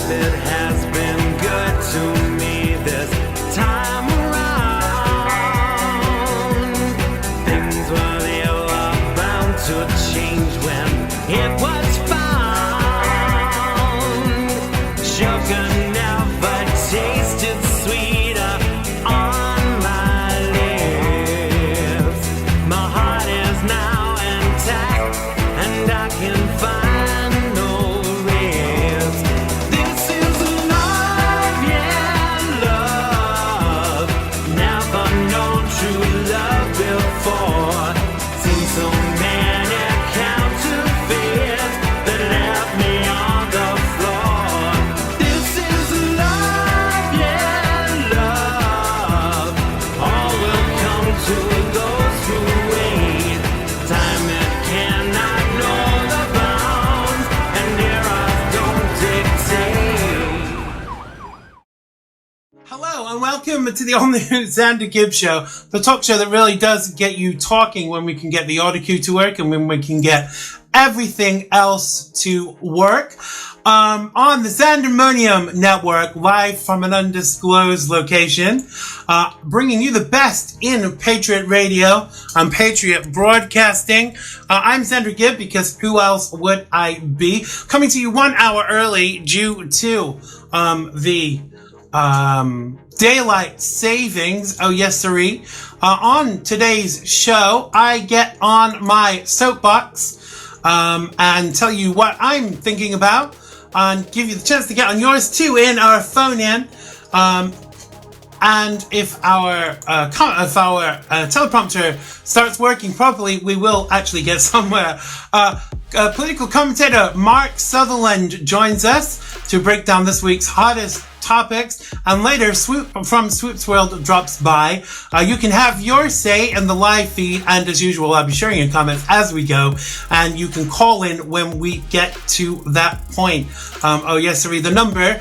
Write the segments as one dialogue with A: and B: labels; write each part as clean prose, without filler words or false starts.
A: it has been good to me this time around. Things were bound to change when it was found. Sugar never tasted sweeter on my lips. My heart is now intact and I can find no ribs. This is love, yeah, love. Never known true love before. Seen so many counterfeits that left me on the floor. This is love, yeah, love. All will come to those who wait. Time it cannot know the bounds, and eras don't dictate.
B: Hello and welcome to the all-new Xander Gibb Show, the talk show that really does get you talking when we can get the audio cue to work and when we can get everything else to work. On the Xandermonium Network, live from an undisclosed location, bringing you the best in Patriot Radio and Patriot Broadcasting. I'm Xander Gibb, because who else would I be? Coming to you 1 hour early due to the daylight savings. Oh yes, sirree. On today's show, I get on my soapbox and tell you what I'm thinking about, and give you the chance to get on yours too in our phone in. And if our teleprompter starts working properly, we will actually get somewhere. Political commentator Mark Sutherland joins us to break down this week's hottest topics, and later Swoop from Swoop's World drops by. You can have your say in the live feed, and as usual, I'll be sharing your comments as we go, and you can call in when we get to that point. Oh yes, sorry, the number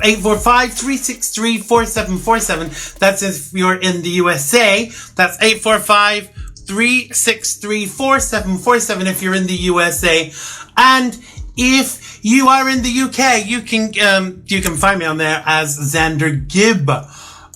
B: 845-363-4747. That's if you're in the USA. That's 845-363-4747 if you're in the USA. And if you are in the UK, you can find me on there as Xander Gibb.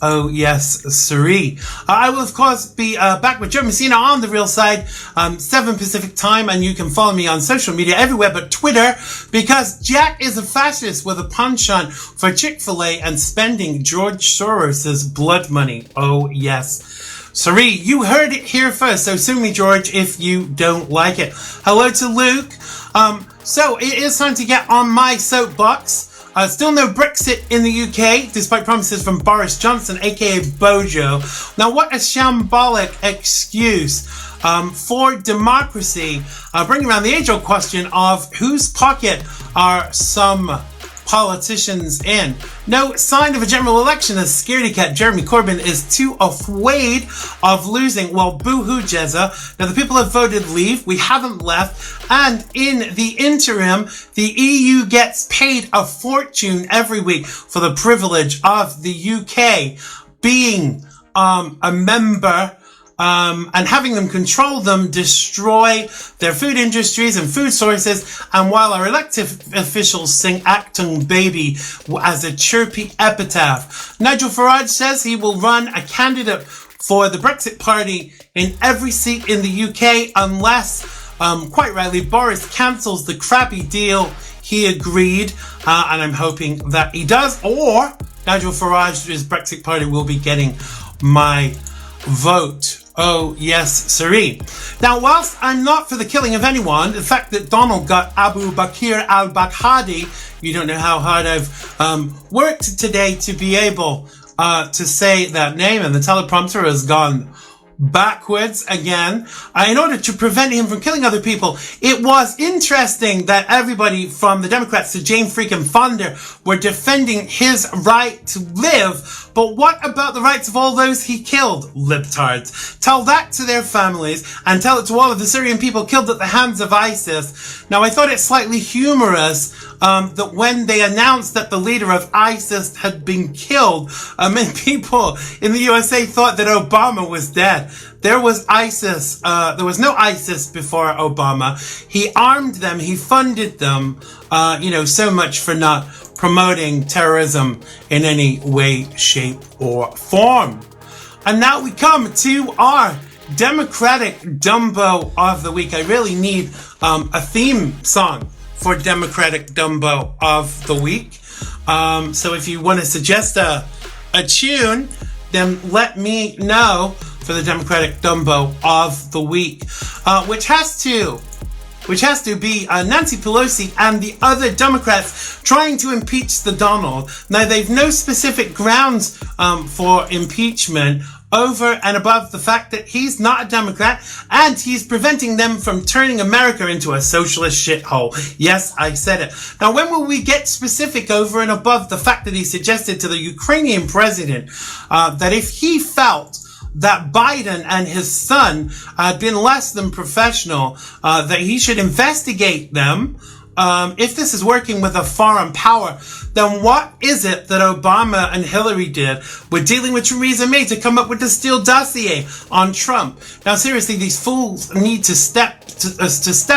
B: Oh yes, sirree. I will of course be back with Joe Messina on the real side, 7 Pacific time, and you can follow me on social media everywhere but Twitter, because Jack is a fascist with a penchant for Chick-fil-A and spending George Soros's blood money. Oh yes, sirree. You heard it here first, so sue me, George, if you don't like it. Hello to Luke. So it is time to get on my soapbox. Still no Brexit in the UK, despite promises from Boris Johnson, aka Bojo. Now, what a shambolic excuse for democracy, bringing around the age-old question of whose pocket are some politicians in. No sign of a general election as scaredy cat Jeremy Corbyn is too afraid of losing. Well, boo-hoo, Jezza. Now, the people have voted leave. We haven't left. And in the interim, the EU gets paid a fortune every week for the privilege of the UK being a member, and having them control them, destroy their food industries and food sources, and while our elected officials sing Acton Baby as a chirpy epitaph. Nigel Farage says he will run a candidate for the Brexit Party in every seat in the UK unless, quite rightly, Boris cancels the crappy deal he agreed, and I'm hoping that he does, or Nigel Farage's Brexit Party will be getting my vote. Oh, yes, siree. Now, whilst I'm not for the killing of anyone, the fact that Donald got Abu Bakr al-Baghdadi, you don't know how hard I've worked today to be able to say that name, and the teleprompter has gone backwards again, in order to prevent him from killing other people. It was interesting that everybody from the Democrats to Jane freaking Fonda were defending his right to live. But what about the rights of all those he killed, libtards? Tell that to their families, and tell it to all of the Syrian people killed at the hands of ISIS. Now, I thought it slightly humorous that when they announced that the leader of ISIS had been killed, many people in the USA thought that Obama was dead. said there was ISIS. There was no ISIS before Obama. He armed them. He funded them. So much for not promoting terrorism in any way, shape, or form. And now we come to our Democratic Dumbo of the Week. I really need a theme song for Democratic Dumbo of the Week. So if you want to suggest a tune, then let me know for the Democratic Dumbo of the Week, which has to be Nancy Pelosi and the other Democrats trying to impeach the Donald. Now, they've no specific grounds for impeachment over and above the fact that he's not a Democrat and he's preventing them from turning America into a socialist shithole. Yes, I said it. Now, when will we get specific over and above the fact that he suggested to the Ukrainian president that if he felt that Biden and his son had been less than professional, that he should investigate them. If this is working with a foreign power, then what is it that Obama and Hillary did with dealing with Theresa May to come up with the Steele dossier on Trump? Now, seriously, these fools need to step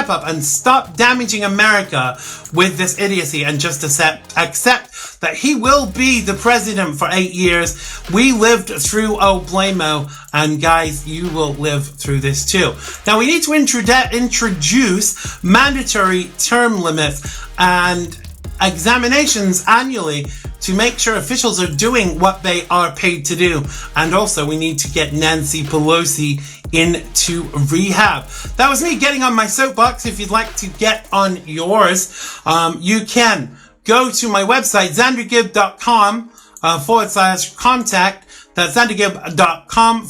B: up and stop damaging America with this idiocy and just accept that he will be the president for 8 years. We lived through Oblamo, and guys, you will live through this too. Now, we need to introduce mandatory term limits and examinations annually to make sure officials are doing what they are paid to do. And also, we need to get Nancy Pelosi into rehab. That was me getting on my soapbox. If you'd like to get on yours, you can go to my website, xandergibb.com /contact. That's xandergibb.com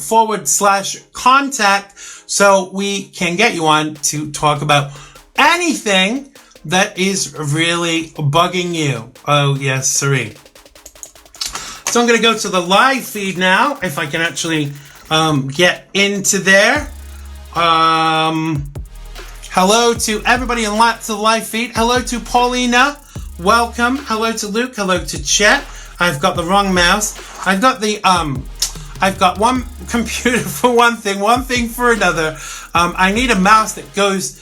B: /contact. So we can get you on to talk about anything that is really bugging you. Oh, yes, sirree. So I'm going to go to the live feed now, if I can actually get into there. Hello to everybody in lots of live feed. Hello to Paulina. Welcome. Hello to Luke. Hello to Chet. I've got the wrong mouse. I've got one computer for one thing for another. I need a mouse that goes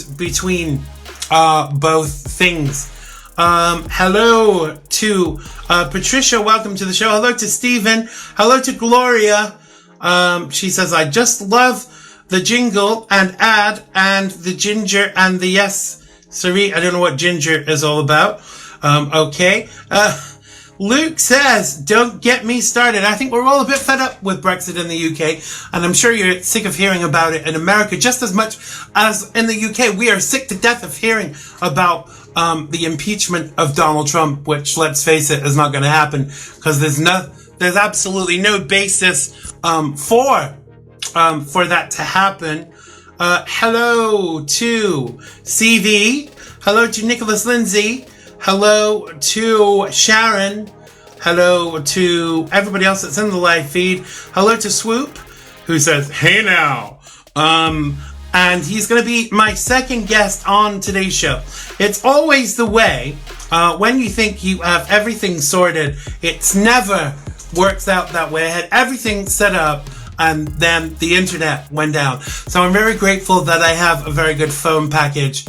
B: between both things. Hello to Patricia. Welcome to the show. Hello to Stephen. Hello to Gloria. She says, I just love the jingle and ad and the ginger and the yes. Sorry, I don't know what ginger is all about. Okay. Luke says, don't get me started. I think we're all a bit fed up with Brexit in the UK, and I'm sure you're sick of hearing about it in America just as much as in the UK. We are sick to death of hearing about the impeachment of Donald Trump, which, let's face it, is not going to happen because there's absolutely no basis for that to happen. Hello to CV. Hello to Nicholas Lindsay. Hello to Sharon. Hello to everybody else that's in the live feed. Hello to Swoop, who says, hey now. And he's going to be my second guest on today's show. It's always the way, when you think you have everything sorted, it's never works out that way. I had everything set up, and then the internet went down. So I'm very grateful that I have a very good phone package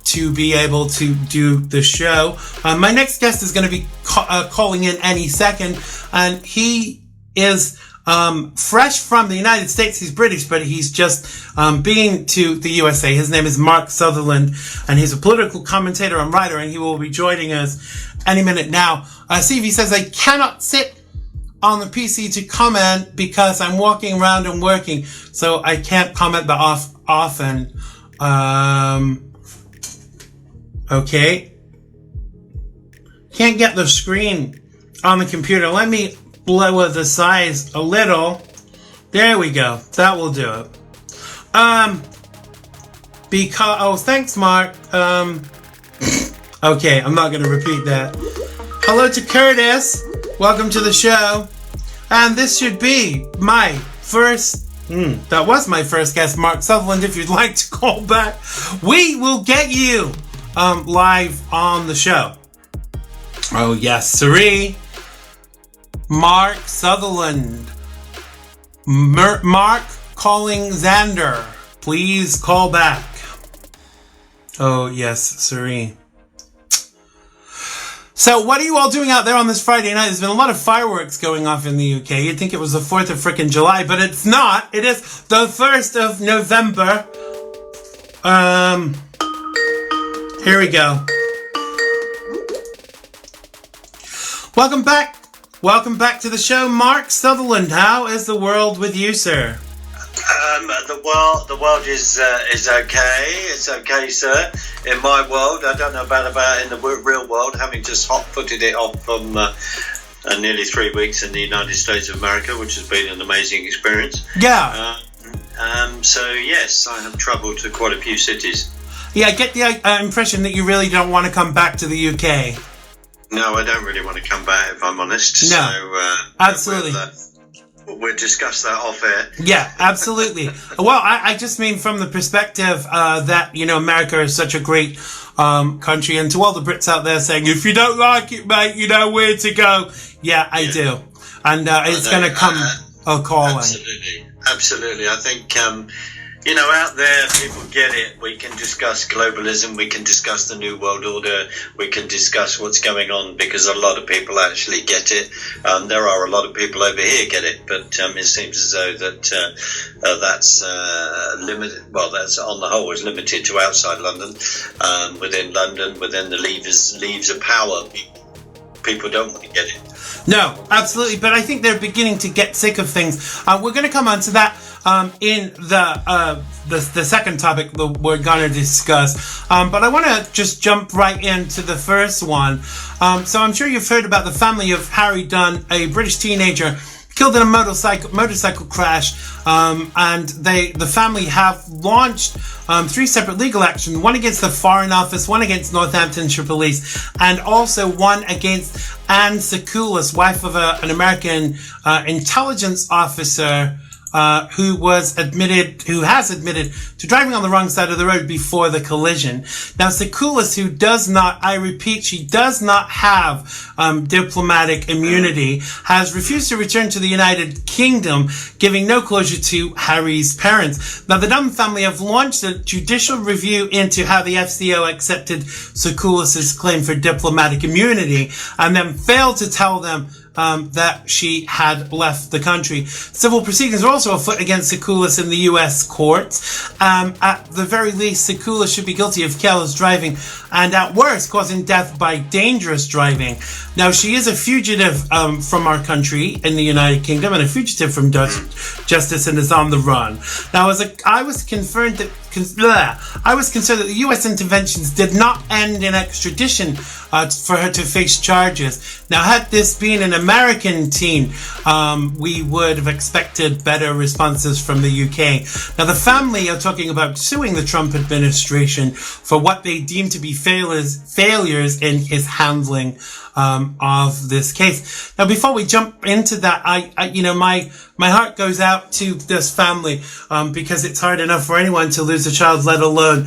B: to be able to do the show. My next guest is going to be calling in any second, and he is fresh from the United States. He's British, but he's just been to the USA. His name is Mark Sutherland, and he's a political commentator and writer, and he will be joining us any minute now. CV says, I cannot sit on the PC to comment because I'm walking around and working, so I can't comment that often. Okay. Can't get the screen on the computer. Let me lower the size a little. There we go. That will do it. Thanks, Mark. Okay, I'm not going to repeat that. Hello to Curtis. Welcome to the show. And this should be my first... that was my first guest, Mark Sutherland. If you'd like to call back, we will get you live on the show. Oh, yes, siree. Mark Sutherland. Mark calling Xander. Please call back. Oh, yes, sirree. So what are you all doing out there on this Friday night? There's been a lot of fireworks going off in the UK. You'd think it was the 4th of frickin' July, but it's not. It is the 1st of November. Here we go. Welcome back. Welcome back to the show, Mark Sutherland. How is the world with you, sir?
C: The world is okay. It's okay, sir. In my world, I don't know about in the real world, having just hot-footed it off from nearly 3 weeks in the United States of America, which has been an amazing experience.
B: Yeah.
C: So yes, I have travelled to quite a few cities.
B: Yeah, I get the impression that you really don't want to come back to the UK.
C: No, I don't really want to come back, if I'm honest.
B: No,
C: so,
B: absolutely.
C: We'll discuss that off air.
B: Yeah, absolutely. Well, I just mean from the perspective that, America is such a great country. And to all the Brits out there saying, if you don't like it, mate, you know where to go. Yeah, I do. And it's going to come a calling.
C: Absolutely. I think, out there, people get it. We can discuss globalism. We can discuss the New World Order. We can discuss what's going on because a lot of people actually get it. There are a lot of people over here get it, but it seems as though that that's limited. Well, that's on the whole is limited to outside London. Within London, within the leaves of power, people don't want to get it.
B: No, absolutely. But I think they're beginning to get sick of things. We're going to come on to that in the second topic that we're going to discuss. But I want to just jump right into the first one. So I'm sure you've heard about the family of Harry Dunn, a British teenager killed in a motorcycle crash, and the family have launched 3 separate legal actions, one against the Foreign Office, one against Northamptonshire Police, and also one against Anne Sekulis, wife of an American intelligence officer who has admitted to driving on the wrong side of the road before the collision. Now, Sekulis, who does not, I repeat, she does not have diplomatic immunity, has refused to return to the United Kingdom, giving no closure to Harry's parents. Now, the Dunn family have launched a judicial review into how the FCO accepted Sekulis' claim for diplomatic immunity and then failed to tell them that she had left the country. Civil proceedings are also afoot against Sekulis in the US courts. At the very least, Sekulis should be guilty of careless driving and at worst causing death by dangerous driving. Now, she is a fugitive from our country in the United Kingdom and a fugitive from justice and is on the run. Now, I was concerned that the U.S. interventions did not end in extradition for her to face charges. Now, had this been an American teen, we would have expected better responses from the UK. Now, the family are talking about suing the Trump administration for what they deem to be failures in his handling of this case. Now, before we jump into that, my heart goes out to this family because it's hard enough for anyone to lose a child, let alone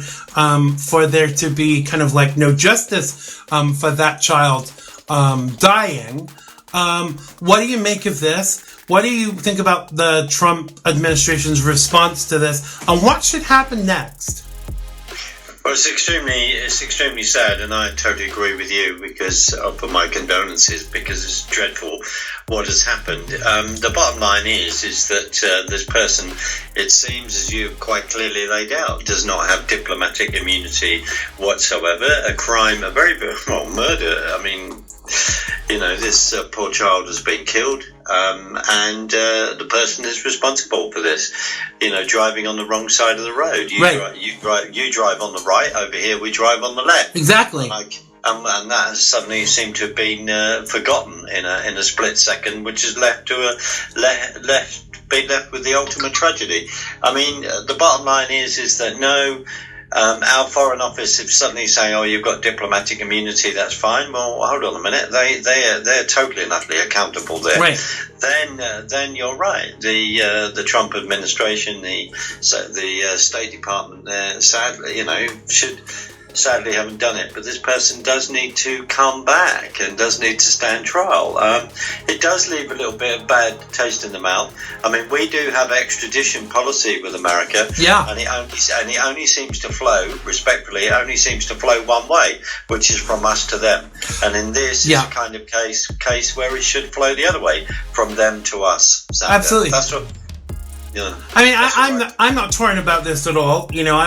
B: for there to be kind of like no justice for that child dying. What do you make of this? What do you think about the Trump administration's response to this? And what should happen next?
C: Well, it's extremely sad, and I totally agree with you because for my condolences, because it's dreadful what has happened. The bottom line is that this person, it seems as you quite clearly laid out, does not have diplomatic immunity whatsoever. A crime, a very, murder. I mean, this poor child has been killed, and the person is responsible for this. Driving on the wrong side of the road. You drive on the right. Over here, we drive on the left.
B: Exactly.
C: And that has suddenly seemed to have been forgotten in a split second, which has been left with the ultimate tragedy. I mean, the bottom line is that no. Our Foreign Office, if suddenly saying, "Oh, you've got diplomatic immunity," that's fine. Well, hold on a minute. They're totally and utterly accountable there.
B: Right.
C: Then you're right. The Trump administration, the State Department there, sadly, should sadly haven't done it. But this person does need to come back and does need to stand trial. It does leave a little bit of bad taste in the mouth. I mean, we do have extradition policy with America, and it only seems to flow, respectfully, it only seems to flow one way, which is from us to them. And in this is a kind of case where it should flow the other way, from them to us. Xander.
B: Absolutely.
C: That's what.
B: I mean, I'm not torn about this at all. You know,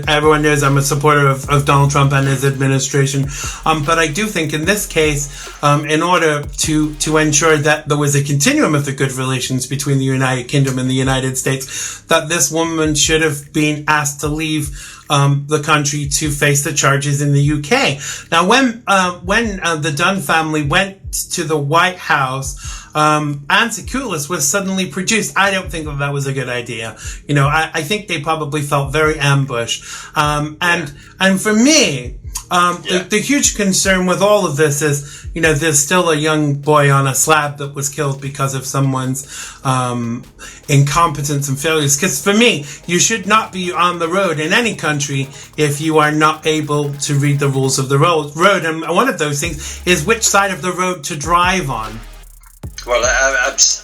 B: everyone knows I'm a supporter of Donald Trump and his administration. But I do think in this case, in order to ensure that there was a continuum of the good relations between the United Kingdom and the United States, that this woman should have been asked to leave the country to face the charges in the UK. Now, when the Dunn family went to the White House, Anticulus was suddenly produced. I don't think that was a good idea. You know, I think they probably felt very ambushed. And for me, the huge concern with all of this is, you know, there's still a young boy on a slab that was killed because of someone's incompetence and failures. Because for me, you should not be on the road in any country if you are not able to read the rules of the road. And one of those things is which side of the road to drive on.
C: Well,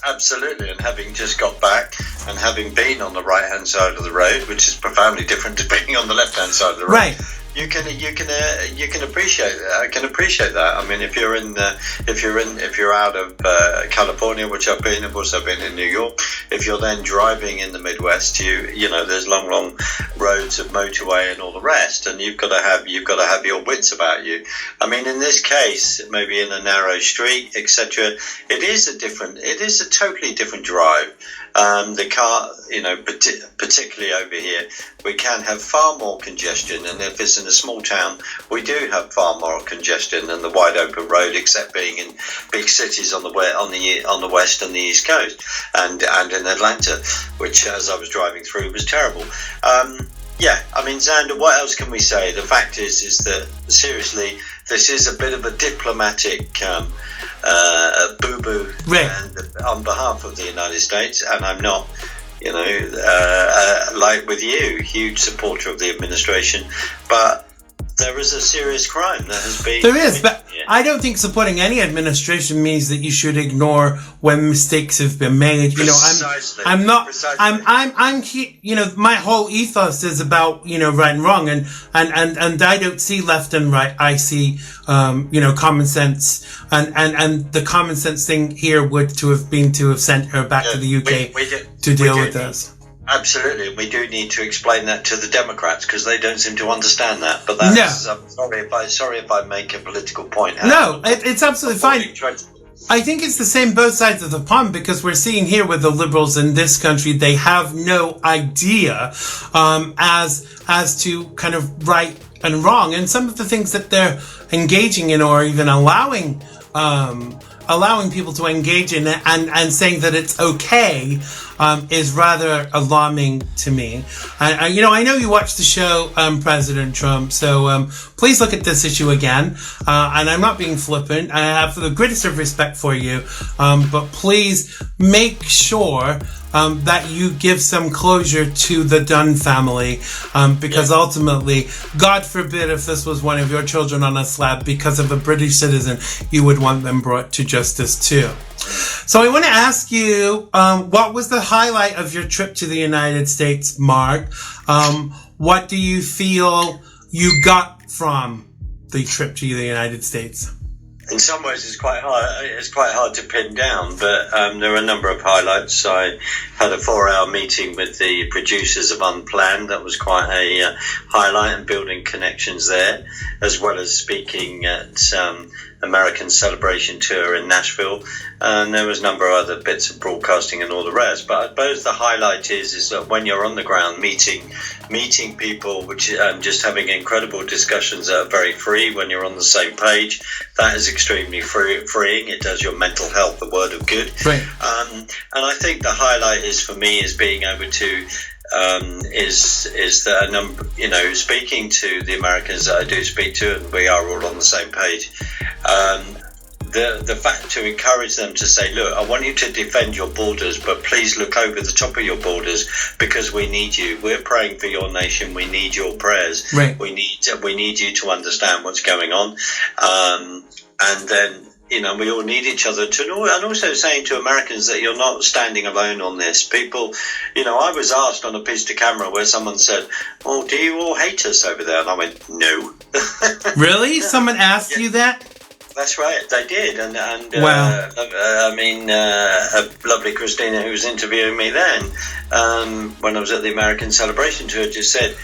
C: absolutely, and having just got back and having been on the right-hand side of the road, which is profoundly different to being on the left-hand side of the road.
B: Right.
C: You can appreciate that. I can appreciate that. I mean, if you're out of California, which I've been, I've also been in New York. If you're then driving in the Midwest, you know, there's long roads of motorway and all the rest, and you've got to have your wits about you. I mean, in this case, maybe in a narrow street, etc., it is a totally different drive. The car, you know, particularly over here, we can have far more congestion, and if it's in a small town, we do have far more congestion than the wide open road, except being in big cities on the west and the east coast, and in Atlanta, which, as I was driving through, was terrible. I mean, Xander, what else can we say? The fact is that, seriously, this is a bit of a diplomatic boo-boo, and on behalf of the United States, and I'm not, you know, like with you, huge supporter of the administration, but there is a serious crime that has been.
B: There is, but I don't think supporting any administration means that you should ignore when mistakes have been made. You know, I'm not. Precisely. You know, my whole ethos is about, you know, right and wrong, and I don't see left and right. I see, you know, common sense, and the common sense thing here would to have sent her back to the UK to deal with this.
C: Absolutely, we do need to explain that to the Democrats because they don't seem to understand that. But that's sorry if I make a political point.
B: No, it's absolutely fine. I think it's the same both sides of the pond, because we're seeing here with the liberals in this country, they have no idea as to kind of right and wrong, and some of the things that they're engaging in, or even allowing people to engage in it and saying that it's okay, is rather alarming to me. You know, I know you watched the show, President Trump, so please look at this issue again. And I'm not being flippant. I have the greatest of respect for you, but please make sure that you give some closure to the Dunn family, because ultimately, God forbid if this was one of your children on a slab because of a British citizen, you would want them brought to justice too. So I want to ask you, what was the highlight of your trip to the United States, Mark? What do you feel you got from the trip to the United States?
C: In some ways, it's quite hard to pin down, but there are a number of highlights. I had a 4-hour meeting with the producers of Unplanned. That was quite a highlight, and building connections there, as well as speaking at American Celebration Tour in Nashville. And there was a number of other bits of broadcasting and all the rest. But I suppose the highlight is that when you're on the ground meeting people, which just having incredible discussions that are very free when you're on the same page, that is extremely freeing. It does your mental health the word of good.
B: Right.
C: And I think the highlight is for me is being able to is that a number, you know, speaking to the Americans that I do speak to, and we are all on the same page. the fact to encourage them to say, look, I want you to defend your borders, but please look over the top of your borders because we need you. We're praying for your nation. We need your prayers.
B: Right.
C: We need you to understand what's going on. And then, you know, we all need each other and also saying to Americans that you're not standing alone on this. People, you know, I was asked on a piece to camera where someone said, "Oh, do you all hate us over there?" And I went, "No."
B: Really? Someone asked you that?
C: That's right, they did, and
B: wow.
C: Lovely Christina, who was interviewing me then, when I was at the American Celebration Tour, just said,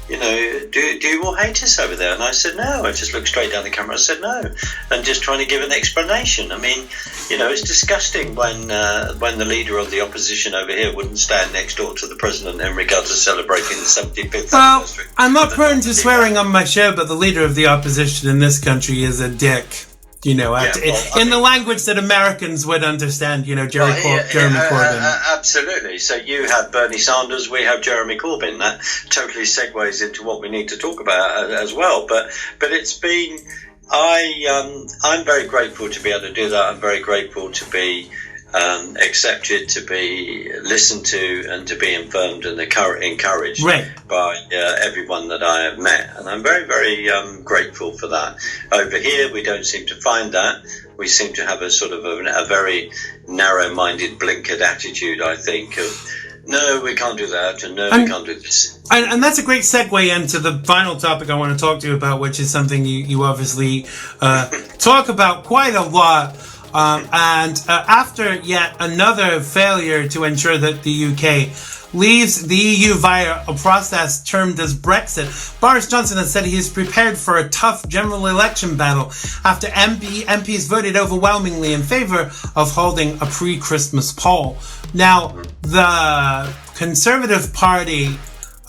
C: you know, do you all hate us over there? And I said, no. I just looked straight down the camera and said, no. And just trying to give an explanation. I mean, you know, it's disgusting when the leader of the opposition over here wouldn't stand next door to the president in regards to celebrating the 75th anniversary.
B: I'm not prone to swearing on my show, but the leader of the opposition in this country is a dick. You know, in the language that Americans would understand, you know, Jeremy Corbyn.
C: Absolutely. So you have Bernie Sanders, we have Jeremy Corbyn. That totally segues into what we need to talk about as well. But it's been, I'm very grateful to be able to do that. I'm very grateful to be accepted, to be listened to, and to be affirmed and encouraged by everyone that I have met. And I'm very, very grateful for that. Over here, we don't seem to find that. We seem to have a sort of a very narrow-minded, blinkered attitude, I think, of no, we can't do that, and no, we can't do this.
B: And that's a great segue into the final topic I want to talk to you about, which is something you obviously talk about quite a lot. After yet another failure to ensure that the UK leaves the EU via a process termed as Brexit, Boris Johnson has said he is prepared for a tough general election battle after MPs voted overwhelmingly in favour of holding a pre-Christmas poll. Now, the Conservative Party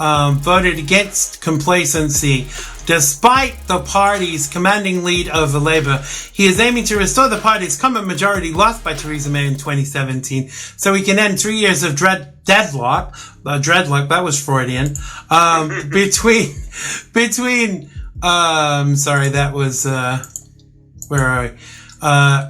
B: voted against complacency. Despite the party's commanding lead over Labour, he is aiming to restore the party's common majority lost by Theresa May in 2017, so he can end 3 years of deadlock, that was Freudian,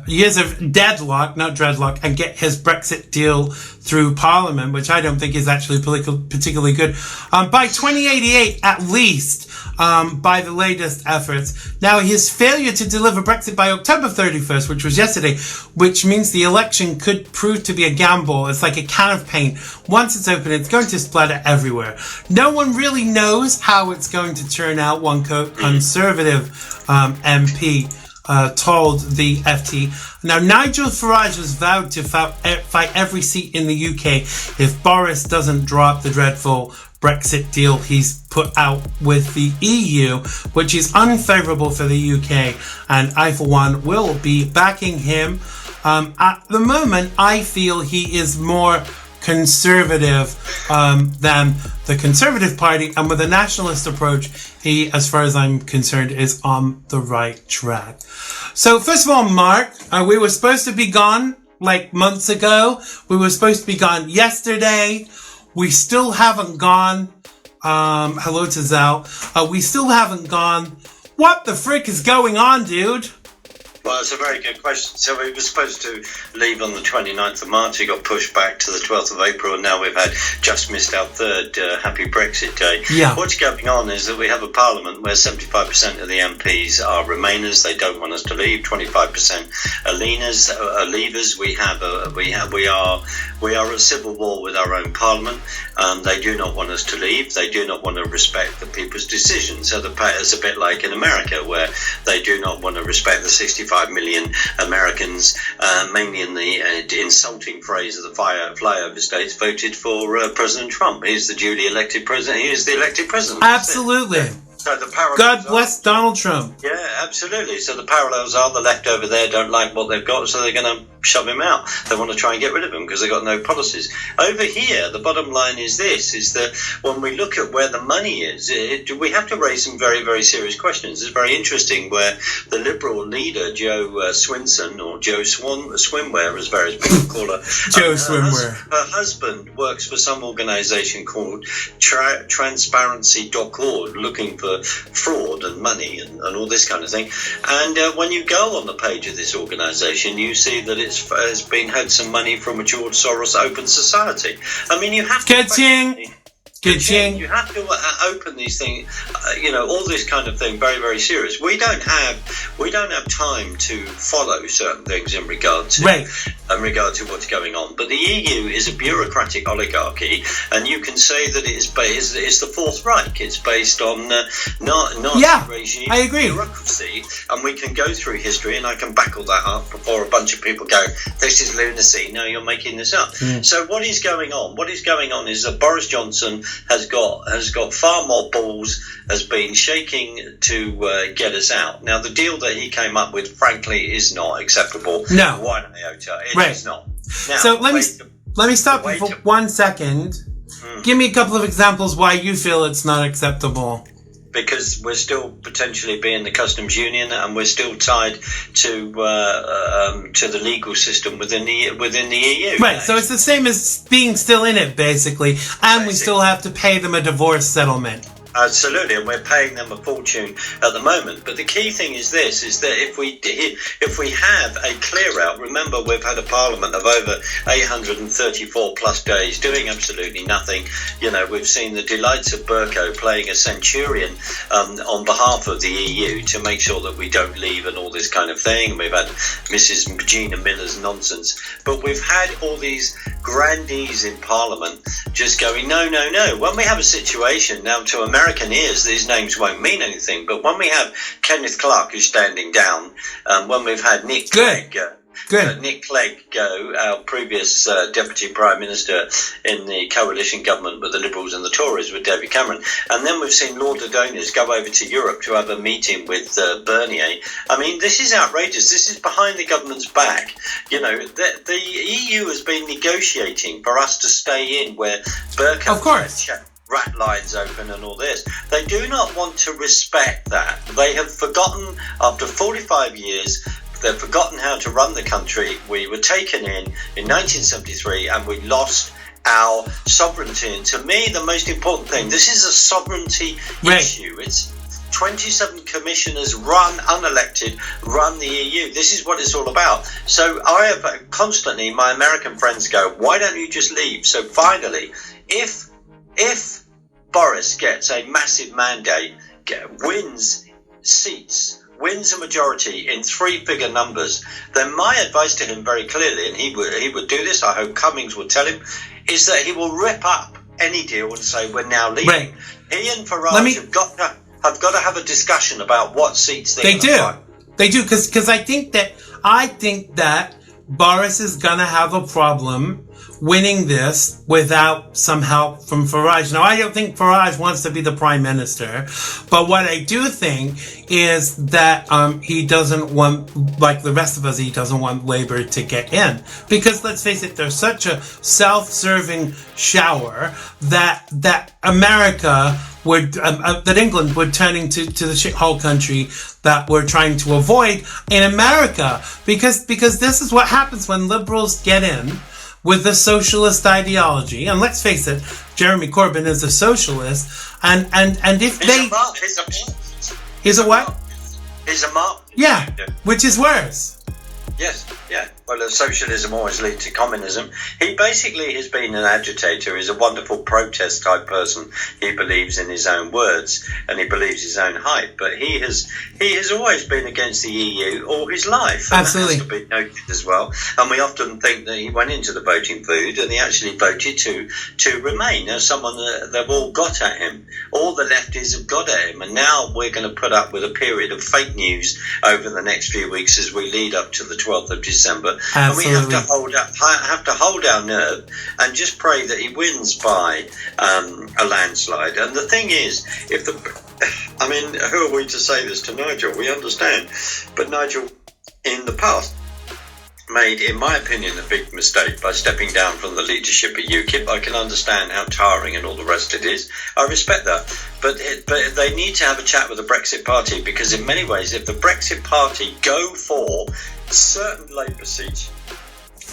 B: years of deadlock, not dreadlock, and get his Brexit deal through Parliament, which I don't think is actually particularly good, by 2088 at least, by the latest efforts. Now, his failure to deliver Brexit by October 31st, which was yesterday, which means the election could prove to be a gamble. It's like a can of paint. Once it's open, it's going to splatter everywhere. No one really knows how it's going to turn out, one Conservative MP told the FT. Now, Nigel Farage has vowed to fight every seat in the UK if Boris doesn't drop the dreadful Brexit deal he's put out with the EU, which is unfavourable for the UK, and I, for one, will be backing him. At the moment, I feel he is more conservative than the Conservative Party, and with a nationalist approach, he, as far as I'm concerned, is on the right track. So, first of all, Mark, we were supposed to be gone like months ago. We were supposed to be gone yesterday. We still haven't gone. Hello to Zal. We still haven't gone. What the frick is going on, dude?
C: Well, it's a very good question. So we were supposed to leave on the 29th of March. It got pushed back to the 12th of April, and now we've had just missed our third Happy Brexit Day.
B: Yeah.
C: What's going on is that we have a parliament where 75% of the MPs are Remainers. They don't want us to leave. 25% are leavers. We are at civil war with our own parliament. They do not want us to leave. They do not want to respect the people's decisions. So it's a bit like in America, where they do not want to respect the 65 million Americans, mainly in the insulting phrase of the flyover states, voted for President Trump. He's the duly elected president. He is the elected president.
B: Absolutely.
C: So the parallels
B: God bless Donald Trump.
C: Yeah, absolutely. So the parallels are the left over there don't like what they've got, so they're going to shove him out. They want to try and get rid of him because they've got no policies. Over here, the bottom line is this, is that when we look at where the money is, we have to raise some very, very serious questions. It's very interesting where the Liberal leader, Joe Swinson, or Joe Swimwear, as various people call her,
B: Joe Swimwear.
C: Her husband works for some organisation called Transparency.org, looking for for fraud and money and all this kind of thing. And when you go on the page of this organisation, you see that it's had some money from a George Soros Open Society. I mean, you have to... You have to open these things, all this kind of thing very, very serious. We don't have time to follow certain things in regard to what's going on. But the EU is a bureaucratic oligarchy, and you can say that it's the Fourth Reich. It's based on Nazi regime,
B: I agree.
C: bureaucracy, and we can go through history, and I can back all that up before a bunch of people go, "This is lunacy." No, you're making this up. So what is going on? What is going on is that Boris Johnson has got far more balls, has been shaking to get us out. Now, the deal that he came up with, frankly, is not acceptable.
B: No.
C: One iota. It's not. Now,
B: so let me stop you for 1 second. Give me a couple of examples why you feel it's not acceptable.
C: Because we're still potentially being the customs union, and we're still tied to the legal system within the EU.
B: Right. So it's the same as being still in it, basically, and we still have to pay them a divorce settlement.
C: Absolutely, and we're paying them a fortune at the moment. But the key thing is this: is that if we have a clear out, remember we've had a parliament of over 834 plus days doing absolutely nothing. We've seen the delights of Burko playing a centurion on behalf of the EU to make sure that we don't leave and all this kind of thing. We've had Mrs. Gina Miller's nonsense, but we've had all these grandees in Parliament just going, no. When we have a situation now, to American ears, these names won't mean anything, but when we have Kenneth Clark who's standing down, when we've had Nick Clegg go, our previous Deputy Prime Minister in the coalition government with the Liberals and the Tories with David Cameron, and then we've seen Lord Adonis go over to Europe to have a meeting with Bernier. I mean, this is outrageous. This is behind the government's back. The EU has been negotiating for us to stay in where Burko...
B: Of course.
C: Rat lines open and all this. They do not want to respect that. They have forgotten, after 45 years, they've forgotten how to run the country. We were taken in 1973 and we lost our sovereignty. And to me, the most important thing, this is a sovereignty issue. It's 27 commissioners unelected, run the EU. This is what it's all about. So I have constantly, my American friends go, why don't you just leave? So finally, if Boris gets a massive mandate, wins seats, wins a majority in three-figure numbers, then my advice to him very clearly, and he would do this, I hope Cummings will tell him, is that he will rip up any deal and say we're now leaving.
B: Right.
C: He and Farage have got to have a discussion about what seats they do.
B: They do, because I think that Boris is gonna have a problem winning this without some help from Farage. Now, I don't think Farage wants to be the prime minister, but what I do think is that he doesn't want, like the rest of us, he doesn't want Labour to get in. Because let's face it, there's such a self-serving shower that America would, that England would turn into the shithole country that we're trying to avoid in America. Because this is what happens when liberals get in with the socialist ideology, and let's face it, Jeremy Corbyn is a socialist, and if he's a what?
C: He's a mark.
B: Yeah, which is worse.
C: Yes, yeah. Well, socialism always leads to communism. He basically has been an agitator. He's a wonderful protest type person. He believes in his own words and he believes his own hype. But he has always been against the EU all his life. And
B: absolutely.
C: That has to be noted as well. And we often think that he went into the voting booth and he actually voted to remain. As someone that they've all got at him. All the lefties have got at him. And now we're going to put up with a period of fake news over the next few weeks as we lead up to the 12th of December.
B: Absolutely.
C: And we have to hold our nerve and just pray that he wins by a landslide. And the thing is, who are we to say this to Nigel? We understand, but Nigel, in the past, made, in my opinion, a big mistake by stepping down from the leadership of UKIP. I can understand how tiring and all the rest it is. I respect that. But they need to have a chat with the Brexit Party, because in many ways, if the Brexit Party go for certain Labour seats,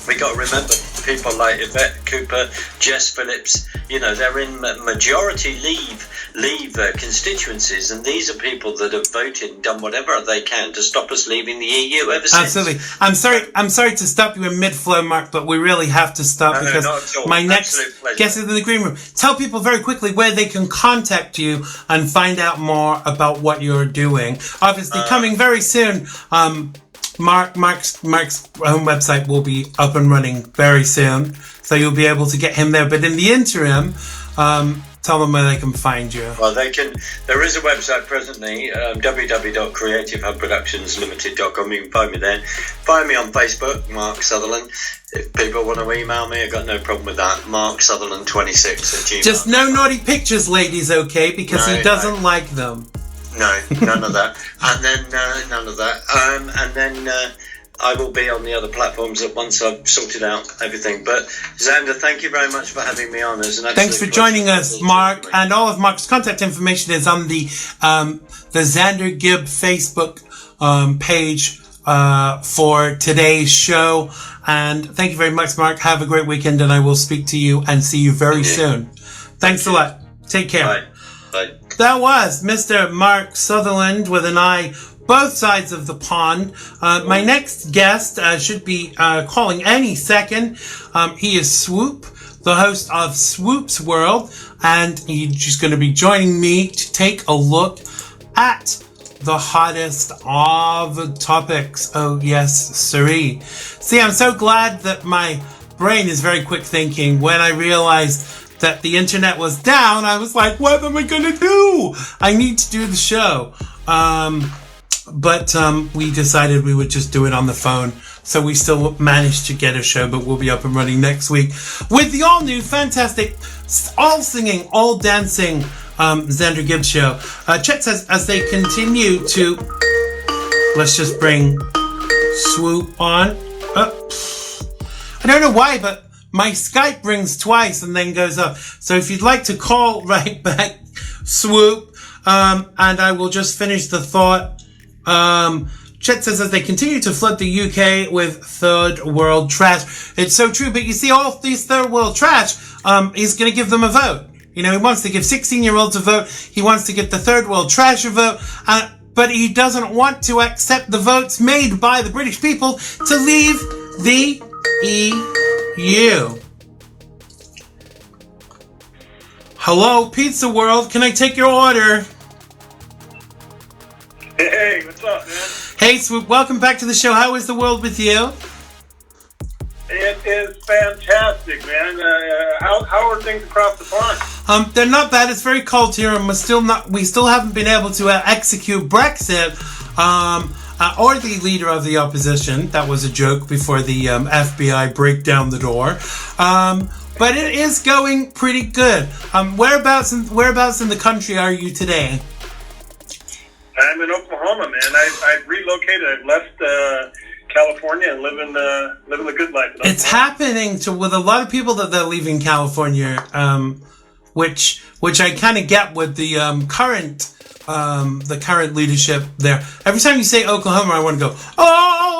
C: we got to remember people like Yvette Cooper, Jess Phillips, they're in majority Leave leave constituencies, and these are people that have voted and done whatever they can to stop us leaving the EU ever since.
B: Absolutely. I'm sorry to stop you in mid-flow, Mark, but we really have to stop because
C: not at all.
B: my next guest is in the green room. Tell people very quickly where they can contact you and find out more about what you're doing. Obviously, coming very soon. Mark's home website will be up and running very soon, so you'll be able to get him there. But in the interim, tell them where they can find you.
C: Well, they can. There is a website presently, www.creativehubproductionslimited.com. You can find me there. Find me on Facebook, Mark Sutherland. If people want to email me, I've got no problem with that. Mark Sutherland 26@gmail.
B: Just no naughty pictures, ladies, okay? Because he doesn't like them.
C: No, none of that. And then none of that. And then I will be on the other platforms once I've sorted out everything. But Xander, thank you very much for having me on.
B: Thanks for joining us, Mark. And all of Mark's contact information is on the Xander Gibb Facebook page for today's show. And thank you very much, Mark. Have a great weekend, and I will speak to you and see you very soon. Thanks a lot. Take care.
C: Bye. Bye.
B: That was Mr. Mark Sutherland with an eye both sides of the pond. My next guest should be calling any second. He is Swoop, the host of Swoop's World, and he's going to be joining me to take a look at the hottest of topics. Oh, yes, siree. See, I'm so glad that my brain is very quick thinking. When I realized that the internet was down, I was like, what am I going to do? I need to do the show. But we decided we would just do it on the phone. So we still managed to get a show, but we'll be up and running next week with the all new, fantastic, all singing, all dancing Xander Gibb show. Chet says as they continue to, let's just bring Swoop on. I don't know why, but my Skype rings twice and then goes up. So if you'd like to call right back, Swoop, and I will just finish the thought. Chet says as they continue to flood the UK with third world trash. It's so true, but you see all these third world trash, he's going to give them a vote. You know, he wants to give 16-year-olds a vote. He wants to give the third world trash a vote. But he doesn't want to accept the votes made by the British people to leave the EU. Hello, Pizza World. Can I take your order?
D: Hey, what's up, man?
B: Hey, Swoop. Welcome back to the show. How is the world with you?
D: It is fantastic, man. How are things across the pond?
B: They're not bad. It's very cold here, and we still haven't been able to execute Brexit, or the leader of the opposition. That was a joke before the FBI break down the door. But it is going pretty good. Whereabouts in the country are you today?
D: I'm in Oklahoma, man. I've relocated. I've left California and living the good life.
B: It's happening with a lot of people that they're leaving California, which I kind of get with the current leadership there. Every time you say Oklahoma, I want to go,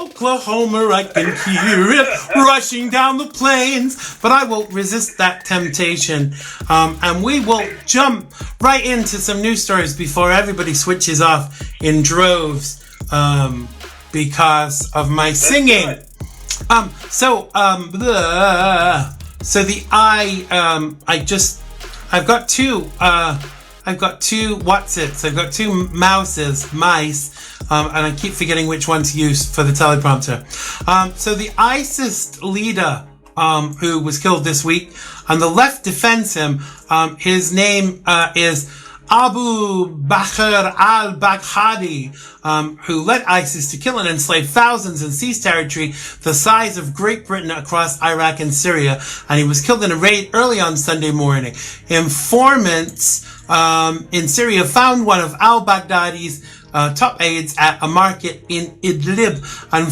B: Oklahoma, I can hear it rushing down the plains. But I will resist that temptation, and we will jump right into some news stories before everybody switches off in droves because of my singing. So the I've got two what's-its. I've got two mice, and I keep forgetting which one to use for the teleprompter. So the ISIS leader, who was killed this week, and the left defends him. His name is Abu Bakr al-Baghdadi, who led ISIS to kill and enslave thousands and seize territory the size of Great Britain across Iraq and Syria, and he was killed in a raid early on Sunday morning. Informants in Syria found one of al-Baghdadi's top aides at a market in Idlib and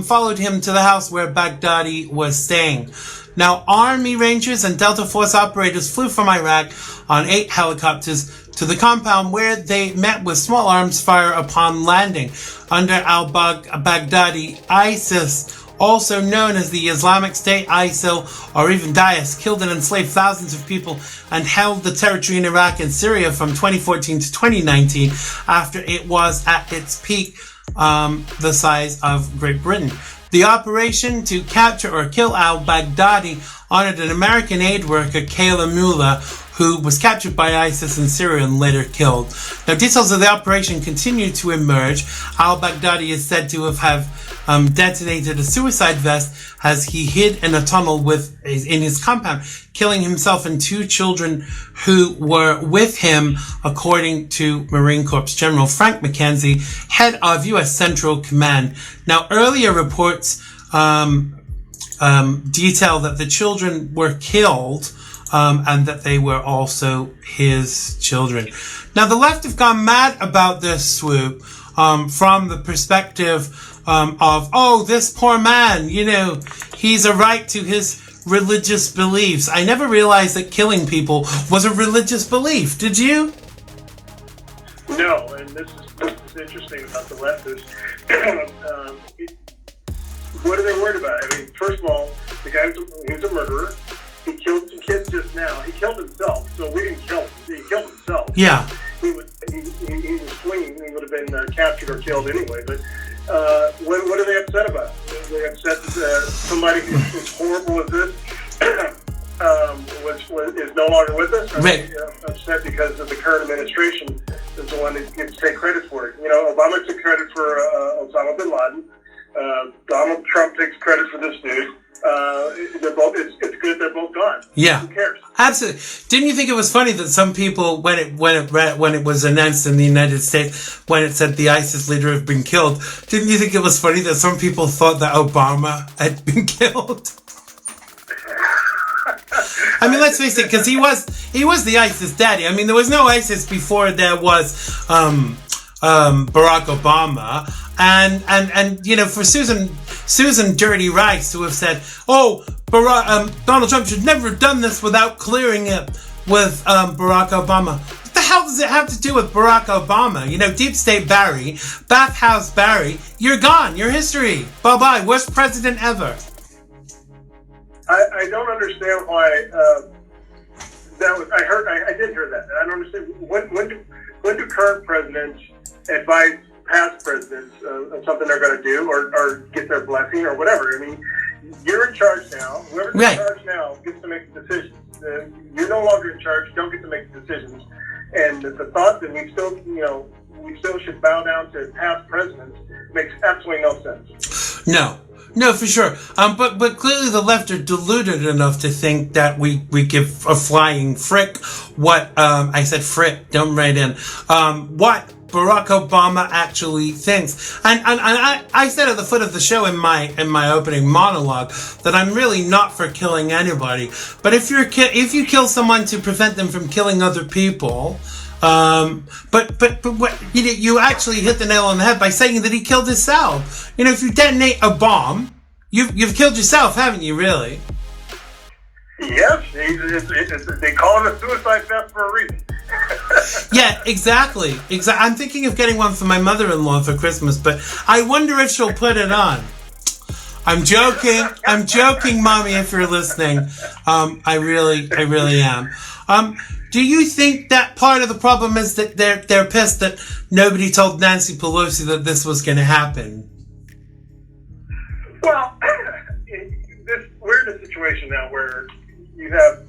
B: followed him to the house where Baghdadi was staying. Now, Army Rangers and Delta Force operators flew from Iraq on 8 helicopters to the compound where they met with small arms fire upon landing. Under al-Baghdadi, ISIS also known as the Islamic State, ISIL, or even Daesh, killed and enslaved thousands of people and held the territory in Iraq and Syria from 2014 to 2019 after it was at its peak, the size of Great Britain. The operation to capture or kill al-Baghdadi honored an American aid worker, Kayla Mueller, who was captured by ISIS in Syria and later killed. Now, details of the operation continue to emerge. Al-Baghdadi is said to have detonated a suicide vest as he hid in a tunnel in his compound, killing himself and 2 children who were with him, according to Marine Corps General Frank McKenzie, head of U.S. Central Command. Now, earlier reports detail that the children were killed, and that they were also his children. Now, the left have gone mad about this swoop from the perspective of, oh, this poor man, he's a right to his religious beliefs. I never realized that killing people was a religious belief. Did you?
D: No, and this is interesting about the left is, what are they worried about? I mean, first of all, the guy who's a murderer. He killed some kids just now. He killed himself, so we didn't kill him. He killed himself.
B: Yeah.
D: He was swinging. He would have been captured or killed anyway. But what are they upset about? They're upset that somebody as horrible as this is no longer with us. Or
B: right.
D: Upset because of the current administration is the one that gets to take credit for it. Obama took credit for Osama bin Laden. Donald Trump takes credit for this dude. It's good they're both gone.
B: Yeah.
D: Who cares?
B: Absolutely. Didn't you think it was funny that some people, when it was announced in the United States, when it said the ISIS leader had been killed, didn't you think it was funny that some people thought that Obama had been killed? I mean, let's face it, because he was the ISIS daddy. I mean, there was no ISIS before there was Barack Obama, and for Susan Dirty Rice to have said, oh, Donald Trump should never have done this without clearing it with Barack Obama. What the hell does it have to do with Barack Obama? Deep State Barry, Bathhouse Barry, you're gone. You're history. Bye-bye. Worst president ever.
D: I don't understand why that was. I did hear that. I don't understand. When do current presidents advise past presidents of something they're going to do or get their blessing or whatever? I mean, you're in charge now. Whoever's
B: right.
D: in charge now gets to make the decisions. You're no longer in charge. You don't get to make the decisions. And the thought that we still should bow down to past presidents makes absolutely no sense.
B: No, for sure. But clearly the left are deluded enough to think that we give a flying frick what I said frick, don't write in. What Barack Obama actually thinks. And I said at the foot of the show in my opening monologue that I'm really not for killing anybody. But if you kill someone to prevent them from killing other people, but you actually hit the nail on the head by saying that he killed himself. If you detonate a bomb, you've killed yourself, haven't you? Really?
D: Yes, they call it a suicide vest for a reason.
B: Yeah, exactly. I'm thinking of getting one for my mother-in-law for Christmas, but I wonder if she'll put it on. I'm joking, Mommy, if you're listening. I really am. Do you think that part of the problem is that they're pissed that nobody told Nancy Pelosi that this was going to happen?
D: Well, we're in a situation now where you have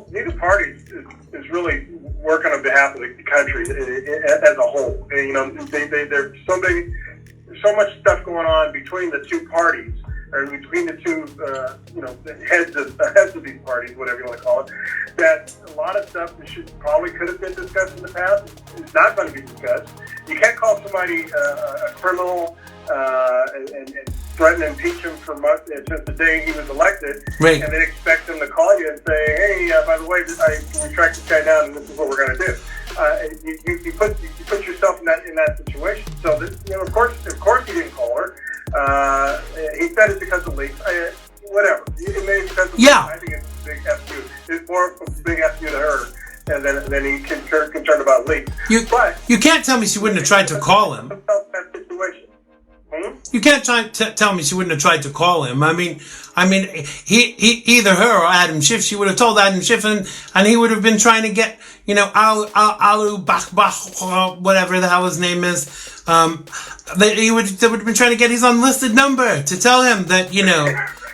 D: neither party is really working on behalf of the country as a whole. There's so much stuff going on between the two parties, or between the two, heads of these parties, whatever you want to call it, that a lot of stuff that could have been discussed in the past is not going to be discussed. You can't call somebody a criminal and threaten to impeach him since the day he was elected,
B: right,
D: and then expect him to call you and say, hey, by the way, I can track this guy down, and this is what we're going to do. You put yourself in that situation. So of course he didn't call her. He said it's because of leaks. Whatever. It may be because of leaks. I think it's a big F you. It's more of a big F you to her, and then he concerned about leaks.
B: You can't tell me she wouldn't have tried to call him.
D: That situation.
B: You can't tell me she wouldn't have tried to call him. I mean, he either her or Adam Schiff. She would have told Adam Schiff, and he would have been trying to get, Alu Bach, whatever the hell his name is. They would have been trying to get his unlisted number to tell him that,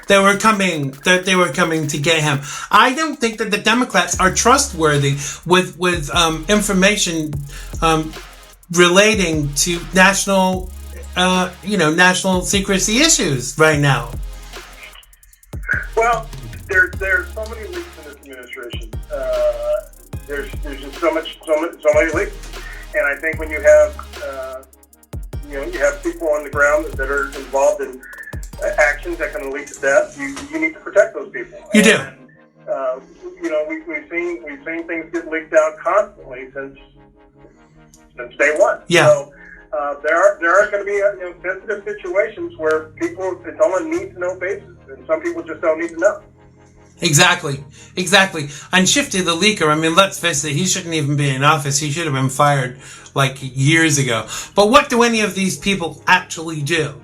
B: they were coming to get him. I don't think that the Democrats are trustworthy with information relating to national secrecy issues right now.
D: Well, there's so many leaks in this administration. There's just so many leaks, and I think when you have you have people on the ground that are involved in actions that can lead to death, you need to protect those people.
B: You do.
D: We've seen things get leaked out constantly since day one.
B: Yeah.
D: So there are going to be sensitive situations where people, it's on a need-to-know basis, and some people just don't need to know.
B: Exactly. And Shifty the leaker, I mean, let's face it, he shouldn't even be in office. He should have been fired like years ago. But what do any of these people actually do?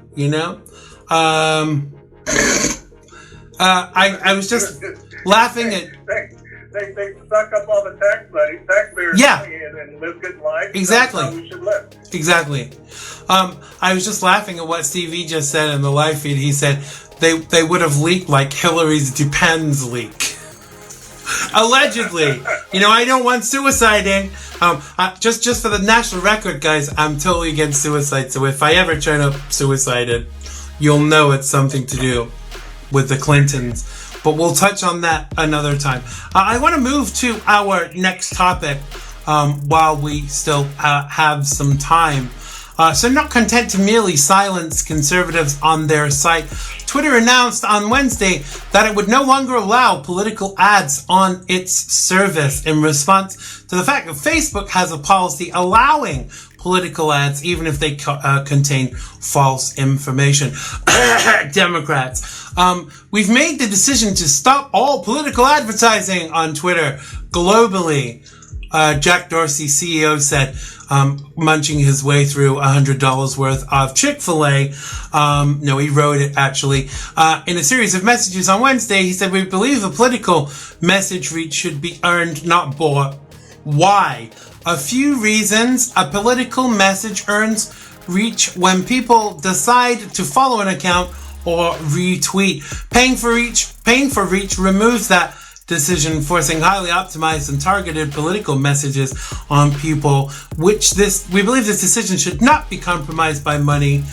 B: I was just laughing at...
D: They suck up all the taxpayers' money and live good lives.
B: Exactly.
D: That's how we should live.
B: Exactly. I was just laughing at what Steve E just said in the live feed. He said they would have leaked like Hillary's Depends leak. Allegedly. I don't want suiciding. Just for the national record, guys, I'm totally against suicide. So if I ever turn up suicided, you'll know it's something to do with the Clintons. But we'll touch on that another time. I want to move to our next topic while we still have some time. So not content to merely silence conservatives on their site, Twitter announced on Wednesday that it would no longer allow political ads on its service in response to the fact that Facebook has a policy allowing political ads even if they contain false information. Democrats. We've made the decision to stop all political advertising on Twitter globally. Jack Dorsey, CEO, said, munching his way through $100 worth of Chick-fil-A. No, he wrote it actually. In a series of messages on Wednesday, he said, "We believe a political message reach should be earned, not bought." Why? A few reasons. A political message earns reach when people decide to follow an account or retweet. Paying for reach removes that decision, forcing highly optimized and targeted political messages on people, we believe this decision should not be compromised by money.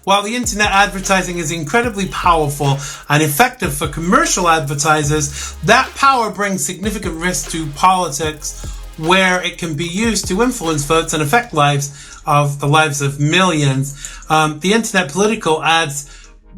B: While the internet advertising is incredibly powerful and effective for commercial advertisers, that power brings significant risk to politics, where it can be used to influence votes and affect the lives of millions. The internet political ads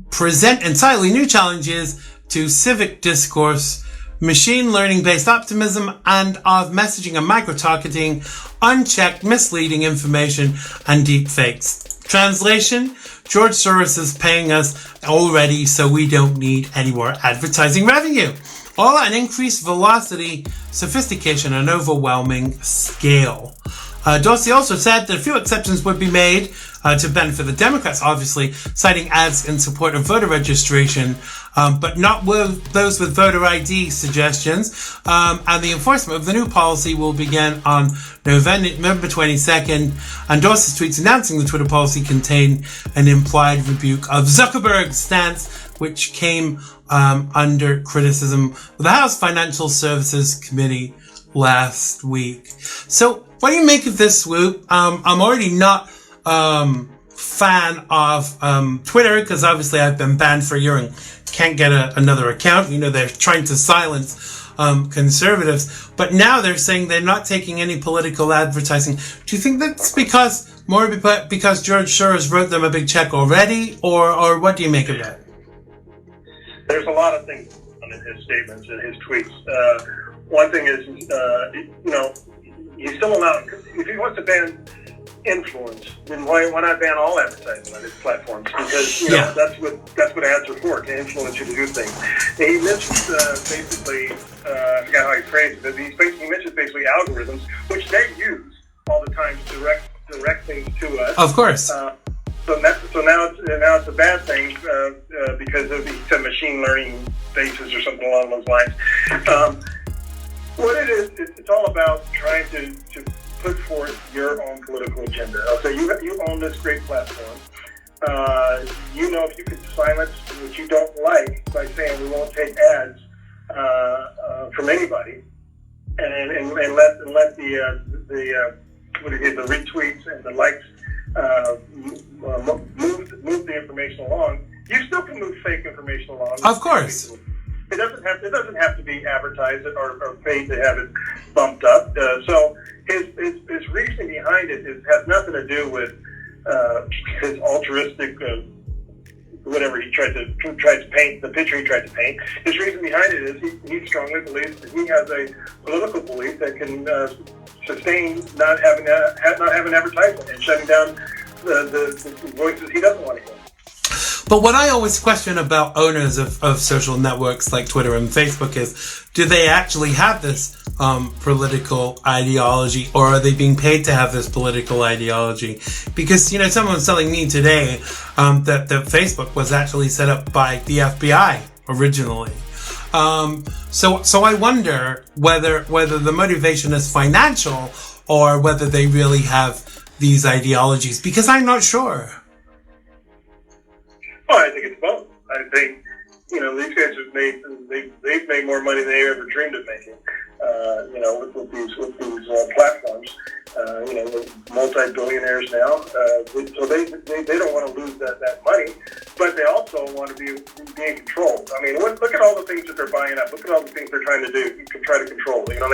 B: present entirely new challenges to civic discourse, machine learning based optimism, and of messaging and micro-targeting, unchecked misleading information, and deep fakes. Translation: George Soros is paying us already, so we don't need any more advertising revenue. All at an increased velocity, sophistication, and overwhelming scale. Dorsey also said that a few exceptions would be made to benefit the Democrats, obviously, citing ads in support of voter registration, but not with those with voter ID suggestions. And the enforcement of the new policy will begin on November 22nd. And Dorsey's tweets announcing the Twitter policy contain an implied rebuke of Zuckerberg's stance, which came under criticism of the House Financial Services Committee last week. So, what do you make of this, Swoop? I'm already not fan of Twitter, because obviously I've been banned for a year and can't get another account. They're trying to silence conservatives, but now they're saying they're not taking any political advertising. Do you think that's because George Soros wrote them a big check already, or what do you make of that?
D: There's a lot of things in his statements and his tweets. One thing is, he's still allowed, if he wants to ban influence, then why not ban all advertising on his platforms? Because that's what ads are for, to influence you to do things. And he mentions basically, I forgot how he phrased it, but he mentions basically algorithms, which they use all the time to direct things to us.
B: Of course.
D: So so now it's a bad thing because of the machine learning basis or something along those lines. What it is, it's all about trying to put forth your own political agenda. So you own this great platform. You know, if you could silence what you don't like by saying we won't take ads from anybody, and let the retweets and the likes move the information along. You still can move fake information along.
B: Of course.
D: It doesn't have to be advertised or paid to have it bumped up. So his reasoning behind it has nothing to do with his altruistic whatever he tried to paint, the picture he tried to paint. His reason behind it is he strongly believes that he has a political belief that can sustain not having advertisement and shutting down the voices he doesn't want to hear.
B: But what I always question about owners of social networks like Twitter and Facebook is, do they actually have this political ideology, or are they being paid to have this political ideology? Because, you know, someone was telling me today that Facebook was actually set up by the FBI originally. So I wonder whether the motivation is financial or whether they really have these ideologies, because I'm not sure.
D: Well, I think it's both. I think, you know, these guys have they've made more money than they ever dreamed of making. You know, with these platforms. You know, they're multi-billionaires now. So they don't want to lose that money, but they also want to be in control. I mean, look at all the things that they're buying up. Look at all the things they're trying to do. You can try to control. You know,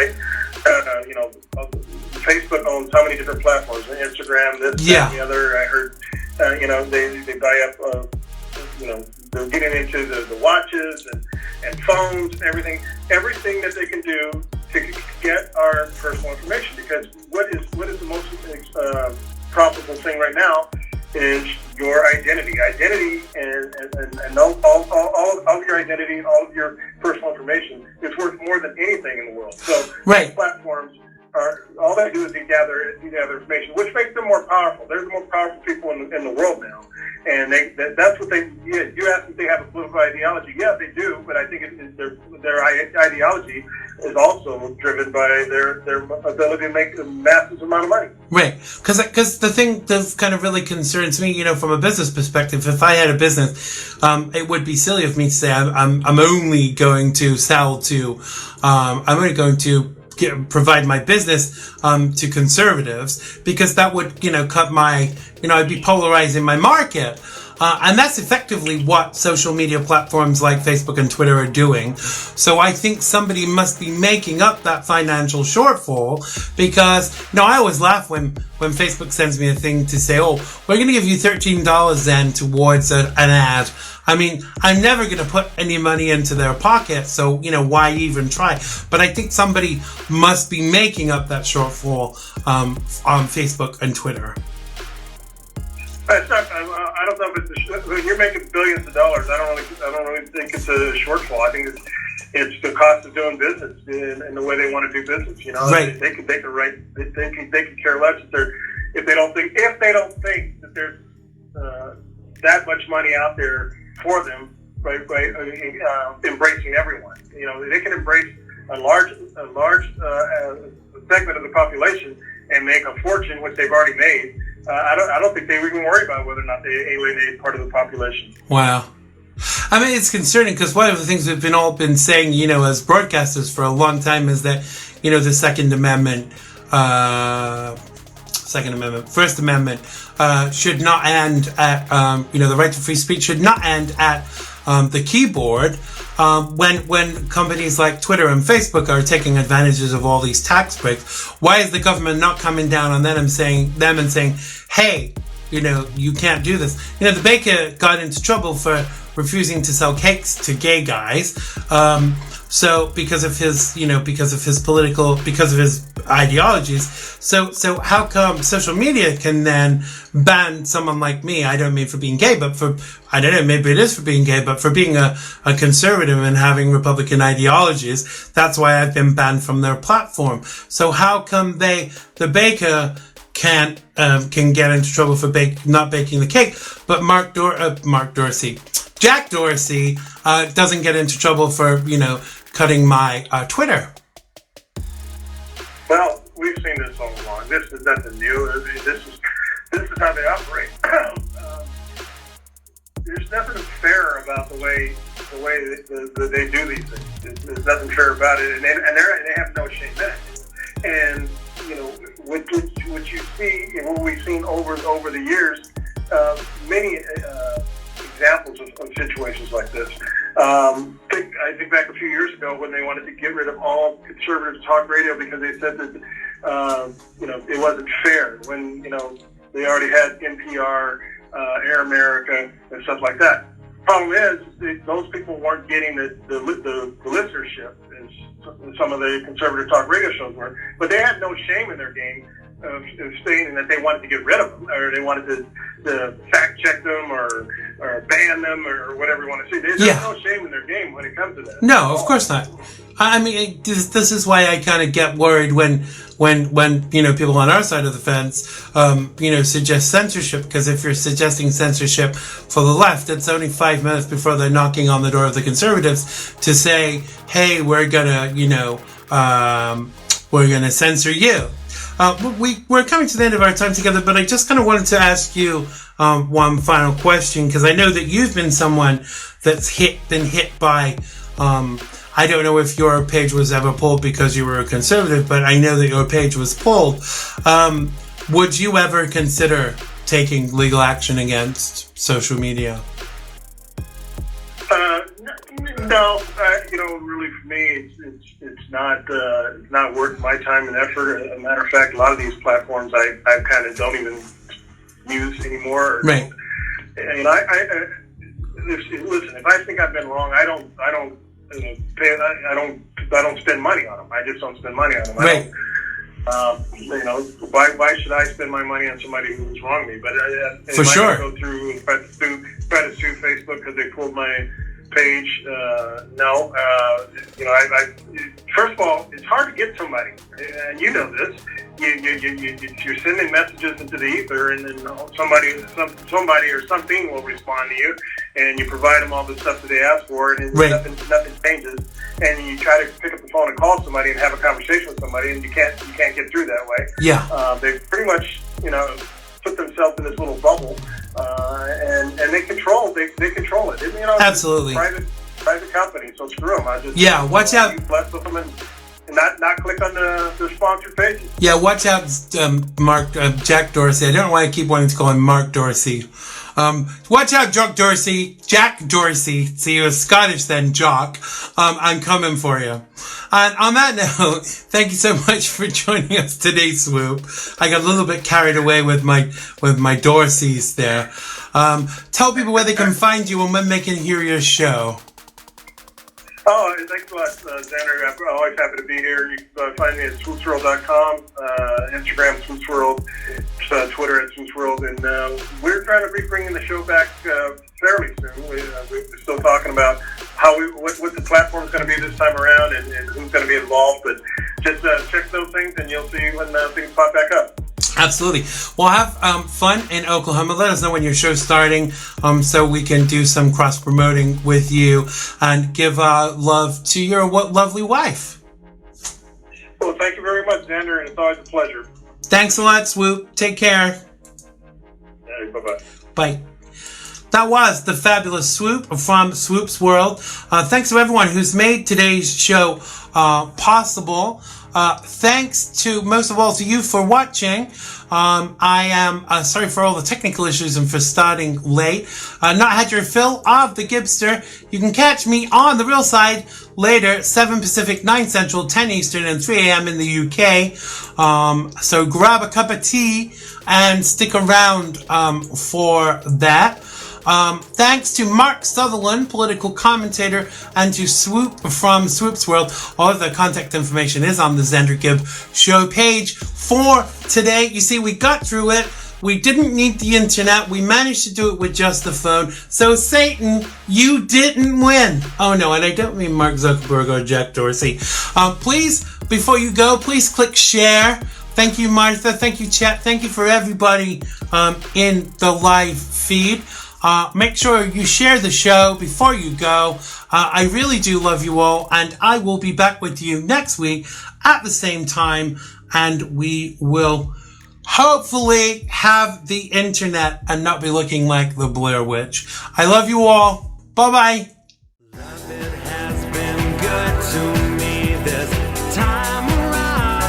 D: Facebook owns how many different platforms? Instagram, this, that, and the other. I heard, you know, they buy up. You know, they're getting into the watches and phones and everything that they can do to get our personal information. Because what is the most profitable thing right now is your identity. Identity and all of your identity and all of your personal information is worth more than anything in the world. So platforms all they do is they gather information, which makes them more powerful. They're the most powerful people in the world now, and that's what they. Yeah, you ask if they have a political ideology. Yeah, they do, but I think their ideology is also driven by their ability to make a massive amount of money.
B: Right, because the thing that kind of really concerns me, you know, from a business perspective, if I had a business, it would be silly of me to say I'm only going to sell to, I'm only going to provide my business to conservatives, because that would, you know, cut my, you know, I'd be polarizing my market. And that's effectively what social media platforms like Facebook and Twitter are doing. So I think somebody must be making up that financial shortfall, because, you know, I always laugh when Facebook sends me a thing to say, oh, we're going to give you $13 then towards an ad. I mean, I'm never going to put any money into their pocket, so, you know, why even try? But I think somebody must be making up that shortfall on Facebook and Twitter.
D: It's not, I don't know if it's when you're making billions of dollars. I don't really think it's a shortfall. I think it's the cost of doing business and the way they want to do business. You know,
B: right.
D: They could care less if they don't think that there's that much money out there for them by embracing everyone. You know, they can embrace a large segment of the population and make a fortune, which they've already made. I don't think they even worry about whether or not they alienate part of the population.
B: Wow. I mean, it's concerning, because one of the things we've all been saying, you know, as broadcasters for a long time is that, you know, the First Amendment should not end at, you know, the right to free speech should not end at the keyboard. When companies like Twitter and Facebook are taking advantages of all these tax breaks, why is the government not coming down on them and saying, hey, you know, you can't do this? You know, the baker got into trouble for refusing to sell cakes to gay guys. So because of his ideologies. So how come social media can then ban someone like me? I don't mean for being gay, but I don't know, maybe it is for being gay, but for being a conservative and having Republican ideologies, that's why I've been banned from their platform. So how come the baker can get into trouble for not baking the cake, but Jack Dorsey doesn't get into trouble for cutting my Twitter.
D: Well, we've seen this all along. This is nothing new. This is how they operate. There's nothing fair about the way that they do these things. There's nothing fair about it, and they have no shame in it. And what you see and what we've seen over the years, many examples of situations like this. I think back a few years ago when they wanted to get rid of all conservative talk radio because they said that it wasn't fair when they already had NPR, Air America, and stuff like that. Problem is, those people weren't getting the listenership as some of the conservative talk radio shows were, but they had no shame in their game of stating that they wanted to get rid of them, or they wanted to fact check them, or ban them, or whatever you want to say. There's no shame in their game when it comes to that.
B: No, of course not. I mean, this is why I kind of get worried when people on our side of the fence, suggest censorship, because if you're suggesting censorship for the left, it's only 5 minutes before they're knocking on the door of the conservatives to say, hey, we're gonna censor you. We're coming to the end of our time together, but I just kind of wanted to ask you one final question, because I know that you've been someone that's been hit by, I don't know if your page was ever pulled because you were a conservative, but I know that your page was pulled. Would you ever consider taking legal action against social media?
D: No, really for me, it's not worth my time and effort. As a matter of fact, a lot of these platforms I kind of don't even use anymore.
B: Right.
D: And listen, if I think I've been wrong, I don't spend money on them. I just don't spend money on them.
B: Right.
D: Why should I spend my money on somebody who's wronged me? But
B: for sure,
D: I go through and try to sue Facebook because they pulled my page. No. First of all, it's hard to get somebody, and you know this. You're sending messages into the ether, and then somebody or something will respond to you, and you provide them all the stuff that they ask for, and nothing changes. And you try to pick up the phone and call somebody and have a conversation with somebody, and you can't get through that way.
B: Yeah.
D: They pretty much put themselves in this little bubble, and they control it.
B: Absolutely.
D: Private company, so screw them.
B: Watch out.
D: Bless them and not click on the sponsored pages.
B: Yeah, watch out, Jack Dorsey. I don't know why I keep wanting to call him Mark Dorsey. Watch out, Jack Dorsey. See, you're Scottish then, Jock. I'm coming for you. And on that note, thank you so much for joining us today, Swoop. I got a little bit carried away with my Dorseys there. Tell people where they can find you and when they can hear your show.
D: Oh, thanks a lot, Xander. I'm always happy to be here. You can find me at swoopsworld.com, Instagram Swoopsworld, Twitter at Swoopsworld, and we're trying to be bringing the show back fairly soon. We're still talking about what the platform's going to be this time around and who's going to be involved, but just check those things and you'll see when things pop back up.
B: Absolutely. Well, have fun in Oklahoma. Let us know when your show's starting so we can do some cross-promoting with you and give love to your lovely wife.
D: Well, thank you very much, Xander, and it's always a pleasure.
B: Thanks a lot, Swoop. Take care.
D: Hey, bye-bye.
B: Bye. That was the fabulous Swoop from Swoop's World. Thanks to everyone who's made today's show possible. Thanks to, most of all, to you for watching. I am sorry for all the technical issues and for starting late. Not had your fill of the Gibster. You can catch me on the real side later, 7 Pacific, 9 Central, 10 Eastern, and 3 a.m. in the UK. So grab a cup of tea and stick around for that. Thanks to Mark Sutherland, political commentator, and to Swoop from Swoop's World. All of the contact information is on the Xander Gibb show page for today. You see, we got through it. We didn't need the internet. We managed to do it with just the phone. So, Satan, you didn't win. Oh, no, and I don't mean Mark Zuckerberg or Jack Dorsey. Please, before you go, please click share. Thank you, Martha. Thank you, chat. Thank you for everybody in the live feed. Make sure you share the show before you go. I really do love you all, and I will be back with you next week at the same time, and we will hopefully have the internet and not be looking like the Blair Witch. I love you all. Bye-bye.
A: It has been good to me this time around.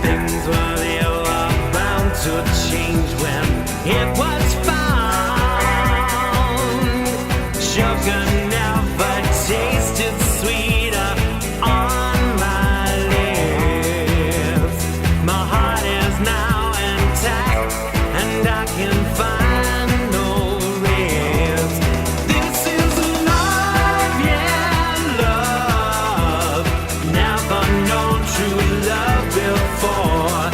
A: Things were they were bound to change when it was found. Sugar never tasted sweeter on my lips. My heart is now intact, and I can find no ribs. This is love, yeah, love. Never known true love before.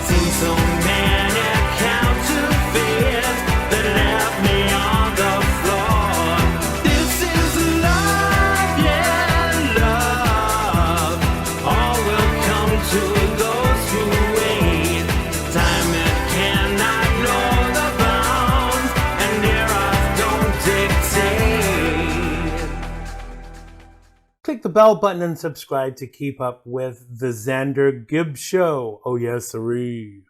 A: Seen so many counterfeits that left me on the floor. This is love, yeah, love. All will come to those who wait. Time it cannot know the bounds, and eras don't dictate.
B: Click the bell button and subscribe to keep up with the Xander Gibb Show. Oh yes, sirree.